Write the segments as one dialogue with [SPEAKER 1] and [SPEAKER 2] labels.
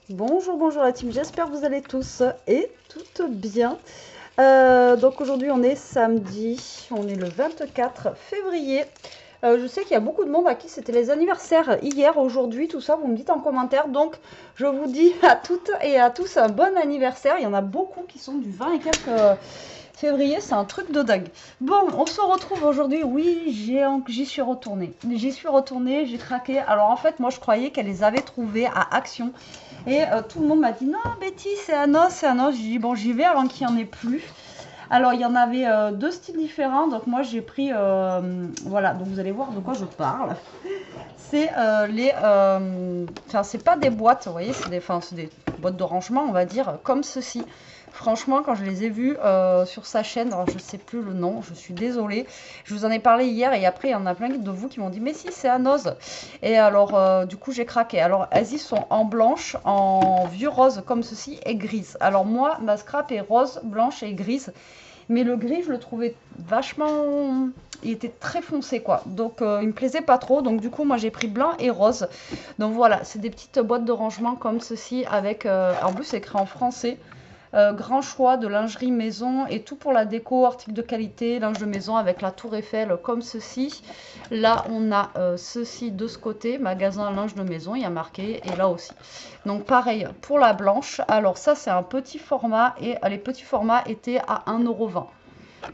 [SPEAKER 1] Bonjour, bonjour la team, j'espère que vous allez tous et toutes bien. Donc aujourd'hui on est samedi, on est le 24 février. Je sais qu'il y a beaucoup de monde à qui c'était les anniversaires hier, aujourd'hui, tout ça, vous me dites en commentaire. Donc je vous dis à toutes et à tous un bon anniversaire. Il y en a beaucoup qui sont du 20 et quelques février, c'est un truc de dingue. Bon, on se retrouve aujourd'hui. Oui, j'y suis retournée. J'ai craqué. Alors en fait, moi je croyais qu'elle les avait trouvés à Action. Et tout le monde m'a dit non, Betty, c'est un os, c'est un os. J'ai dit bon, j'y vais avant qu'il n'y en ait plus. Alors il y en avait deux styles différents. Donc moi j'ai pris, voilà, donc vous allez voir de quoi je parle. C'est enfin c'est pas des boîtes, vous voyez, c'est des boîtes de rangement, on va dire, comme ceci. Franchement, quand je les ai vus sur sa chaîne, alors je sais plus le nom, je suis désolée. Je vous en ai parlé hier et après, il y en a plein de vous qui m'ont dit, mais si, c'est un ose. Et alors, du coup, j'ai craqué. Alors, elles y sont en blanche, en vieux rose comme ceci et grise. Alors, moi, ma scrap est rose, blanche et grise. Mais le gris, je le trouvais vachement... Il était très foncé, quoi. Donc, il me plaisait pas trop. Donc, du coup, moi, j'ai pris blanc et rose. Donc, voilà, c'est des petites boîtes de rangement comme ceci avec... en plus, c'est écrit en français. Grand choix de lingerie maison et tout pour la déco, articles de qualité, linge de maison avec la tour Eiffel comme ceci. Là, on a ceci de ce côté, magasin linge de maison, il y a marqué, et là aussi. Donc pareil pour la blanche. Alors ça, c'est un petit format et les petits formats étaient à 1,20 €.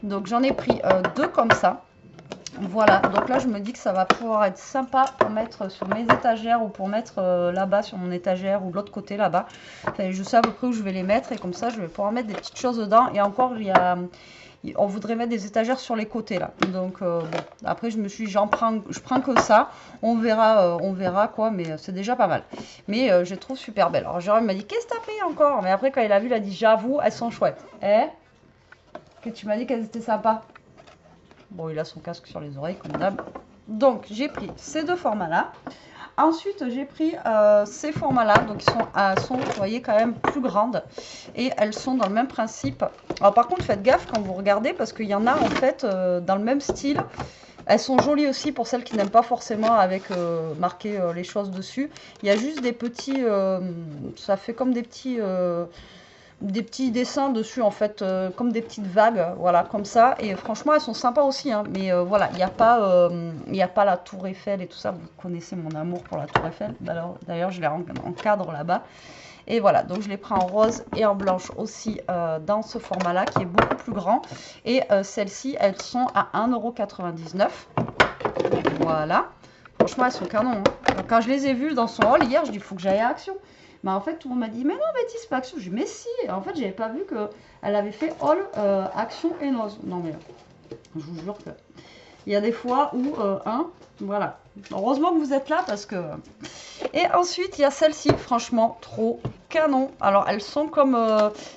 [SPEAKER 1] Donc j'en ai pris deux comme ça. Voilà, donc là je me dis que ça va pouvoir être sympa pour mettre sur mes étagères ou pour mettre là-bas sur mon étagère ou de l'autre côté là-bas. Enfin, je sais à peu près où je vais les mettre et comme ça je vais pouvoir mettre des petites choses dedans. Et encore, on voudrait mettre des étagères sur les côtés là. Donc bon, après je me suis dit, je prends que ça. On verra quoi, mais c'est déjà pas mal. Mais je les trouve super belles. Alors Jérôme m'a dit, qu'est-ce que t'as pris encore? Mais après quand il a vu, il a dit, j'avoue, elles sont chouettes. Eh, que tu m'as dit qu'elles étaient sympas. Bon, il a son casque sur les oreilles, comme d'hab. Donc, j'ai pris ces deux formats-là. Ensuite, j'ai pris ces formats-là. Donc, ils sont, vous voyez, quand même plus grandes. Et elles sont dans le même principe. Alors, par contre, faites gaffe quand vous regardez, parce qu'il y en a, en fait, dans le même style. Elles sont jolies aussi pour celles qui n'aiment pas forcément avec marquer les choses dessus. Il y a juste des petits... ça fait comme des petits dessins dessus en fait, comme des petites vagues, voilà, comme ça. Et franchement, elles sont sympas aussi, hein, mais voilà, il n'y a pas la tour Eiffel et tout ça. Vous connaissez mon amour pour la tour Eiffel. D'ailleurs, je les encadre là-bas. Et voilà, donc je les prends en rose et en blanche aussi dans ce format-là qui est beaucoup plus grand. Et celles-ci, elles sont à 1,99 €. Voilà. Franchement, elles sont canon, hein. Quand je les ai vues dans son haul hier, je dis, il faut que j'aille à Action. Mais en fait, tout le monde m'a dit, mais non, Betty, c'est pas Action. Je dis, mais si. En fait, j'avais pas vu qu'elle avait fait haul Action et Noz. Non, mais je vous jure que il y a des fois où, voilà. Heureusement que vous êtes là parce que... Et ensuite, il y a celle-ci, franchement, trop canon. Alors, elles sont comme...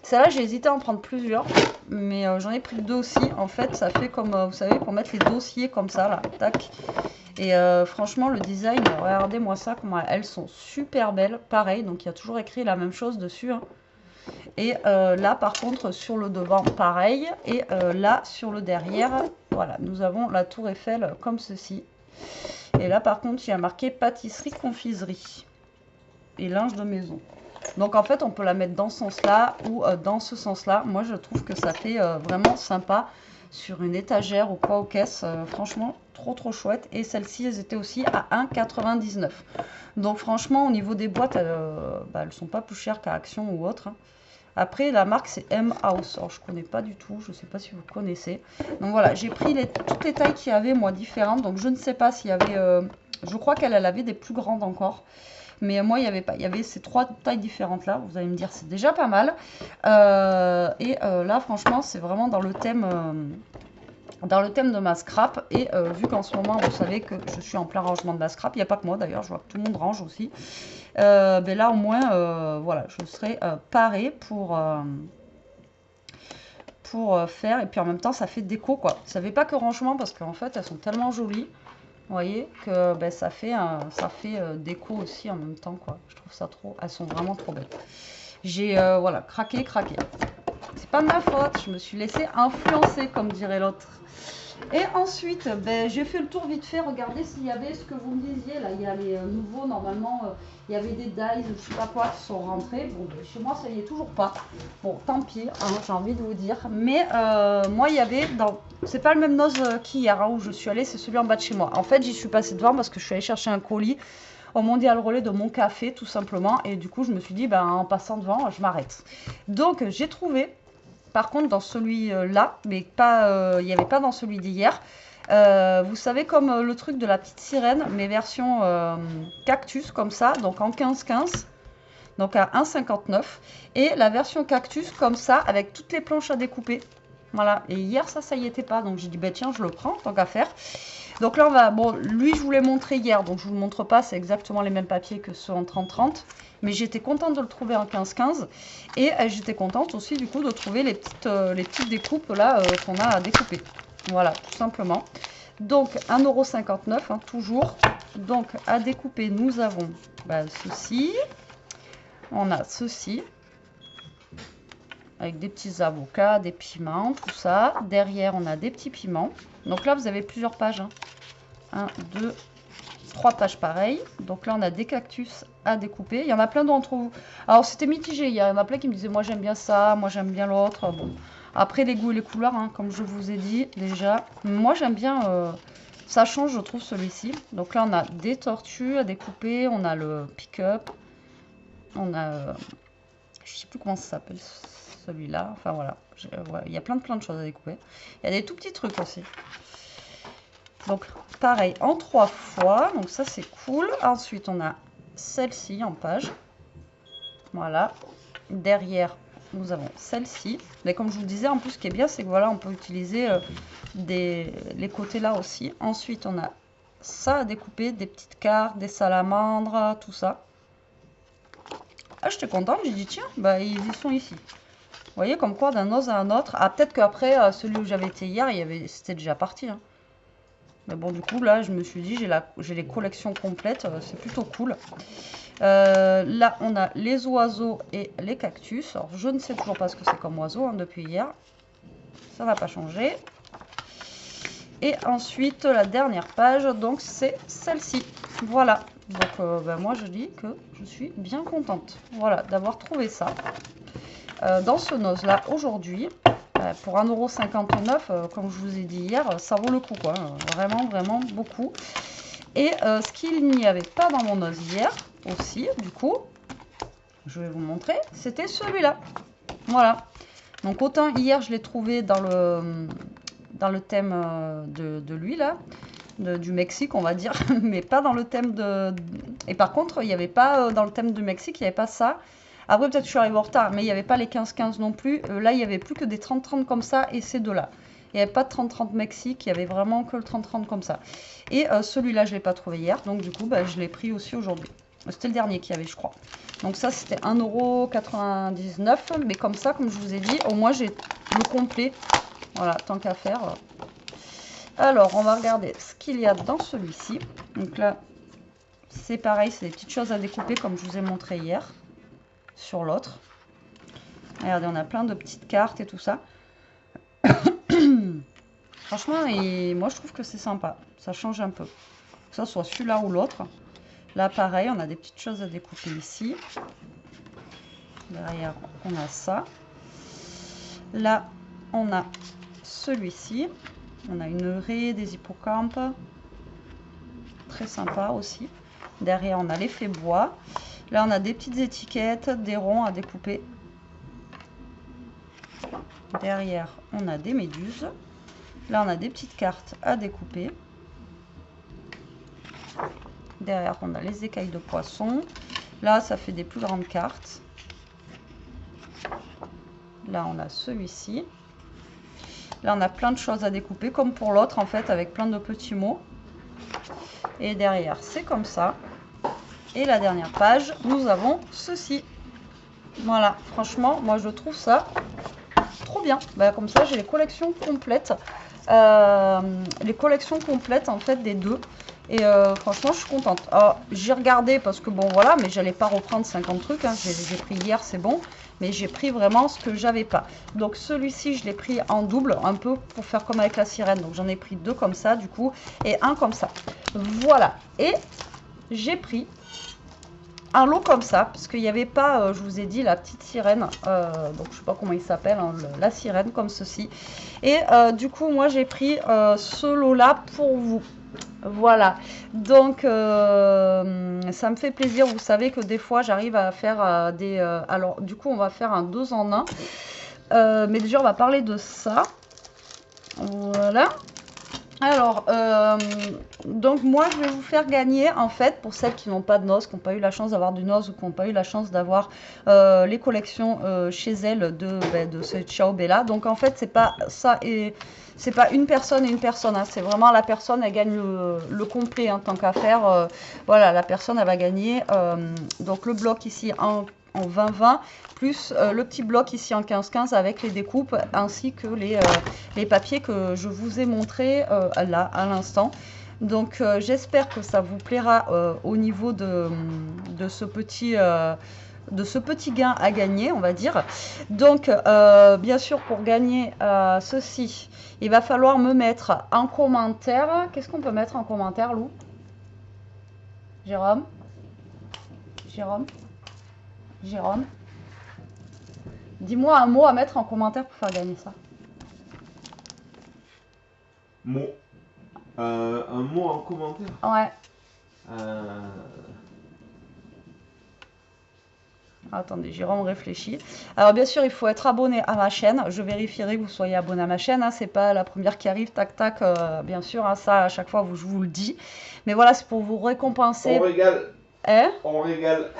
[SPEAKER 1] Celle-là, j'ai hésité à en prendre plusieurs, mais j'en ai pris deux aussi. En fait, ça fait comme, vous savez, pour mettre les dossiers comme ça, là, tac. Et franchement, le design, regardez-moi ça, comment elles sont super belles. Pareil, donc il y a toujours écrit la même chose dessus, hein. Et là, par contre, sur le devant, pareil. Et là, sur le derrière, voilà, nous avons la tour Eiffel comme ceci. Et là, par contre, il y a marqué pâtisserie, confiserie et linge de maison. Donc, en fait, on peut la mettre dans ce sens-là ou dans ce sens-là. Moi, je trouve que ça fait vraiment sympa sur une étagère ou quoi aux caisses. Franchement, trop chouette. Et celles-ci, elles étaient aussi à 1,99 €. Donc, franchement, au niveau des boîtes, elles sont pas plus chères qu'à Action ou autre, hein. Après, la marque, c'est M-House. Alors, je connais pas du tout. Je sais pas si vous connaissez. Donc, voilà. J'ai pris toutes les tailles qu'il y avait, moi, différentes. Donc, je ne sais pas s'il y avait... je crois qu'elle avait des plus grandes encore. Mais moi, il n'y avait pas. Il y avait ces trois tailles différentes-là. Vous allez me dire, c'est déjà pas mal. Là, franchement, c'est vraiment dans le thème... dans le thème de ma scrap, et vu qu'en ce moment vous savez que je suis en plein rangement de ma scrap, il n'y a pas que moi d'ailleurs, je vois que tout le monde range aussi, ben là au moins voilà, je serai parée pour faire, et puis en même temps ça fait déco quoi. Ça fait pas que rangement parce qu'en fait elles sont tellement jolies, vous voyez, que ben, ça fait déco aussi en même temps quoi. Je trouve ça trop, elles sont vraiment trop belles. J'ai voilà, craqué. C'est pas de ma faute, je me suis laissée influencer comme dirait l'autre. Et ensuite, ben, j'ai fait le tour vite fait, regardez s'il y avait ce que vous me disiez. Là, il y a les nouveaux, normalement, il y avait des dies, je sais pas quoi, qui sont rentrés. Bon, ben, chez moi, ça y est toujours pas. Bon, tant pis, hein, j'ai envie de vous dire. Mais moi, il y avait, c'est pas le même noz qu'hier, hein, où je suis allée, c'est celui en bas de chez moi. En fait, j'y suis passée devant parce que je suis allée chercher un colis au Mondial Relais de mon café, tout simplement. Et du coup, je me suis dit, ben, en passant devant, je m'arrête. Donc, j'ai trouvé... Par contre, dans celui-là, mais pas, il n'y avait pas dans celui d'hier. Vous savez, comme le truc de la petite sirène, mais version cactus, comme ça, donc en 15-15, donc à 1,59. Et la version cactus, comme ça, avec toutes les planches à découper. Voilà, et hier, ça y était pas. Donc j'ai dit, bah tiens, je le prends, tant qu'à faire. Donc là, on va... Bon, lui, je vous l'ai montré hier, donc je vous le montre pas. C'est exactement les mêmes papiers que ceux en 30-30. Mais j'étais contente de le trouver en 15-15. Et j'étais contente aussi, du coup, de trouver les petites découpes, là, qu'on a à découper. Voilà, tout simplement. Donc, 1,59 €, hein, toujours. Donc, à découper, nous avons ceci. On a ceci. Avec des petits avocats, des piments, tout ça. Derrière, on a des petits piments. Donc là, vous avez plusieurs pages. 1, 2, 3 pages pareilles. Donc là, on a des cactus à découper. Il y en a plein d'entre vous. Alors, c'était mitigé. Il y en a plein qui me disaient, moi, j'aime bien ça, moi, j'aime bien l'autre. Bon. Après, les goûts et les couleurs, hein, comme je vous ai dit déjà. Moi, j'aime bien... ça change, je trouve, celui-ci. Donc là, on a des tortues à découper. On a le pick-up. On a... je sais plus comment ça s'appelle, celui-là. Enfin, voilà. Ouais, il y a plein de choses à découper. Il y a des tout petits trucs aussi. Donc, pareil, en 3 fois. Donc, ça, c'est cool. Ensuite, on a celle-ci en page. Voilà. Derrière, nous avons celle-ci. Mais comme je vous le disais, en plus, ce qui est bien, c'est que voilà, on peut utiliser les côtés là aussi. Ensuite, on a ça à découper, des petites cartes, des salamandres, tout ça. Ah, j'étais contente, j'ai dit, tiens, bah, ils y sont ici. Vous voyez, comme quoi, d'un os à un autre. Ah, peut-être qu'après, celui où j'avais été hier, c'était déjà parti. Hein. Mais bon, du coup, là, je me suis dit, j'ai les collections complètes. C'est plutôt cool. Là, on a les oiseaux et les cactus. Alors, je ne sais toujours pas ce que c'est comme oiseau hein, depuis hier. Ça n'a pas changé. Et ensuite, la dernière page, donc, c'est celle-ci. Voilà. Donc, moi, je dis que je suis bien contente. Voilà, d'avoir trouvé ça. Dans ce noz-là, aujourd'hui, pour 1,59 €, comme je vous ai dit hier, ça vaut le coup, quoi. Vraiment, vraiment beaucoup. Et ce qu'il n'y avait pas dans mon noz hier, aussi, du coup, je vais vous montrer, c'était celui-là. Voilà. Donc, autant hier, je l'ai trouvé dans le thème de lui, là. Du Mexique, on va dire, mais pas dans le thème de... Et par contre, il n'y avait pas, dans le thème du Mexique, il n'y avait pas ça. Après, peut-être que je suis arrivée en retard, mais il n'y avait pas les 15-15 non plus. Là, il n'y avait plus que des 30-30 comme ça, et ces deux-là. Il n'y avait pas de 30-30 Mexique, il y avait vraiment que le 30-30 comme ça. Et celui-là, je ne l'ai pas trouvé hier, donc du coup, je l'ai pris aussi aujourd'hui. C'était le dernier qu'il y avait, je crois. Donc ça, c'était 1,99 €, mais comme ça, comme je vous ai dit, au moins, j'ai le complet. Voilà, tant qu'à faire... Alors, on va regarder ce qu'il y a dans celui-ci. Donc là, c'est pareil, c'est des petites choses à découper comme je vous ai montré hier sur l'autre. Regardez, on a plein de petites cartes et tout ça. Franchement, moi je trouve que c'est sympa. Ça change un peu. Que ça soit celui-là ou l'autre. Là, pareil, on a des petites choses à découper ici. Derrière, on a ça. Là, on a celui-ci. On a une raie, des hippocampes. Très sympa aussi. Derrière, on a l'effet bois. Là, on a des petites étiquettes, des ronds à découper. Derrière, on a des méduses. Là, on a des petites cartes à découper. Derrière, on a les écailles de poisson. Là, ça fait des plus grandes cartes. Là, on a celui-ci. Là, on a plein de choses à découper, comme pour l'autre, en fait, avec plein de petits mots. Et derrière, c'est comme ça. Et la dernière page, nous avons ceci. Voilà, franchement, moi, je trouve ça trop bien. Comme ça, j'ai les collections complètes. Les collections complètes, en fait, des deux. Et franchement, je suis contente. Alors, j'ai regardé parce que bon, voilà, mais j'allais pas reprendre 50 trucs. Hein. J'ai pris hier, c'est bon. Mais j'ai pris vraiment ce que j'avais pas. Donc, celui-ci, je l'ai pris en double, un peu pour faire comme avec la sirène. Donc, j'en ai pris 2 comme ça, du coup, et un comme ça. Voilà. Et j'ai pris un lot comme ça, parce qu'il n'y avait pas, je vous ai dit, la petite sirène. Donc, je sais pas comment il s'appelle, hein, la sirène, comme ceci. Et du coup, moi, j'ai pris ce lot-là pour vous. Voilà, donc ça me fait plaisir. Vous savez que des fois j'arrive à faire alors du coup on va faire un 2 en 1, mais déjà on va parler de ça. Voilà. Alors, donc moi je vais vous faire gagner en fait, pour celles qui n'ont pas de noces, qui n'ont pas eu la chance d'avoir du noce ou qui n'ont pas eu la chance d'avoir les collections chez elles de ce Ciao Bella. Donc en fait c'est pas ça, et c'est pas une personne et une personne, hein, c'est vraiment la personne, elle gagne le complet, hein, tant qu'à faire. Voilà, la personne elle va gagner donc le bloc ici en 20-20, plus le petit bloc ici en 15-15 avec les découpes, ainsi que les papiers que je vous ai montrés là à l'instant. Donc j'espère que ça vous plaira au niveau de ce petit gain à gagner, on va dire. Donc bien sûr, pour gagner ceci, il va falloir me mettre en commentaire. Qu'est-ce qu'on peut mettre en commentaire, Lou? Jérôme? Dis-moi un mot à mettre en commentaire pour faire gagner ça.
[SPEAKER 2] Mot. Un mot en commentaire.
[SPEAKER 1] Ouais. Attendez, Jérôme réfléchit. Alors bien sûr, il faut être abonné à ma chaîne. Je vérifierai que vous soyez abonné à ma chaîne. Hein. C'est pas la première qui arrive, tac tac. Bien sûr, hein, ça à chaque fois, je vous le dis. Mais voilà, c'est pour vous récompenser.
[SPEAKER 2] On régale.
[SPEAKER 1] Hein?
[SPEAKER 2] On régale.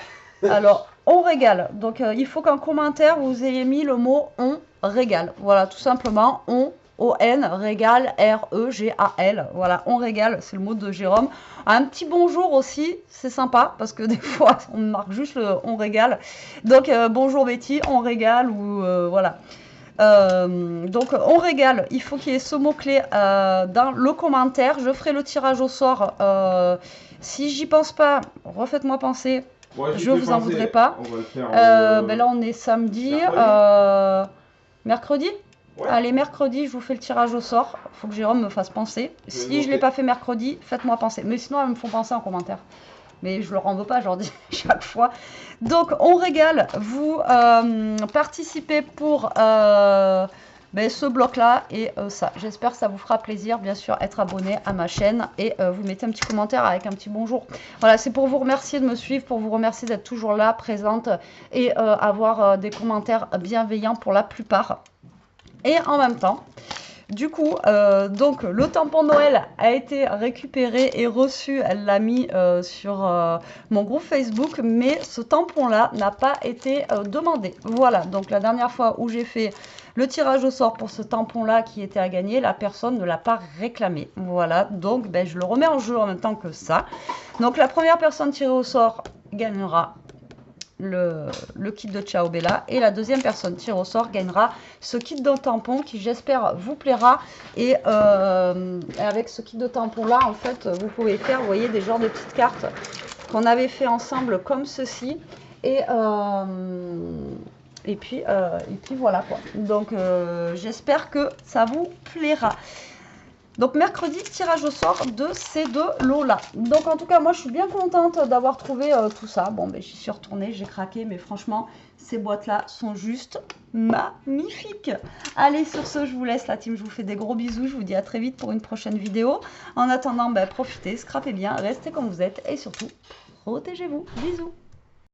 [SPEAKER 1] Alors, on régale. Donc, il faut qu'en commentaire, vous ayez mis le mot on régale. Voilà, tout simplement, O-N, régale, R-E-G-A-L. Voilà, on régale, c'est le mot de Jérôme. Un petit bonjour aussi, c'est sympa, parce que des fois, on marque juste le on régale. Donc, bonjour Betty, on régale, ou voilà. Donc, on régale. Il faut qu'il y ait ce mot-clé dans le commentaire. Je ferai le tirage au sort. Si j'y pense pas, refaites-moi penser.
[SPEAKER 2] Ouais,
[SPEAKER 1] je vous en voudrais pas.
[SPEAKER 2] On va le faire,
[SPEAKER 1] ben là, on est samedi. Mercredi. Ouais. Allez, mercredi, je vous fais le tirage au sort. Il faut que Jérôme me fasse penser. Si je ne l'ai pas fait mercredi, faites-moi penser. Mais sinon, elles me font penser en commentaire. Mais je leur en veux pas, je leur dis chaque fois. Donc, on régale. Vous participez pour ce bloc-là et ça. J'espère que ça vous fera plaisir. Bien sûr, être abonné à ma chaîne et vous mettez un petit commentaire avec un petit bonjour. Voilà, c'est pour vous remercier de me suivre, pour vous remercier d'être toujours là, présente et avoir des commentaires bienveillants pour la plupart. Et en même temps, du coup, donc le tampon Noël a été récupéré et reçu. Elle l'a mis sur mon groupe Facebook, mais ce tampon-là n'a pas été demandé. Voilà, donc la dernière fois où j'ai fait le tirage au sort pour ce tampon-là qui était à gagner, la personne ne l'a pas réclamé. Voilà, donc je le remets en jeu en même temps que ça. Donc la première personne tirée au sort gagnera le kit de Ciao Bella, et la deuxième personne tirée au sort gagnera ce kit de tampon qui, j'espère, vous plaira. Et avec ce kit de tampon là, en fait, vous pouvez faire, vous voyez, des genres de petites cartes qu'on avait fait ensemble comme ceci, et puis voilà quoi. Donc j'espère que ça vous plaira. Donc mercredi, tirage au sort de ces deux lots-là. Donc en tout cas, moi je suis bien contente d'avoir trouvé tout ça. Bon, j'y suis retournée, j'ai craqué, mais franchement, ces boîtes-là sont juste magnifiques. Allez, sur ce, je vous laisse la team, je vous fais des gros bisous. Je vous dis à très vite pour une prochaine vidéo. En attendant, profitez, scrapez bien, restez comme vous êtes et surtout, protégez-vous. Bisous.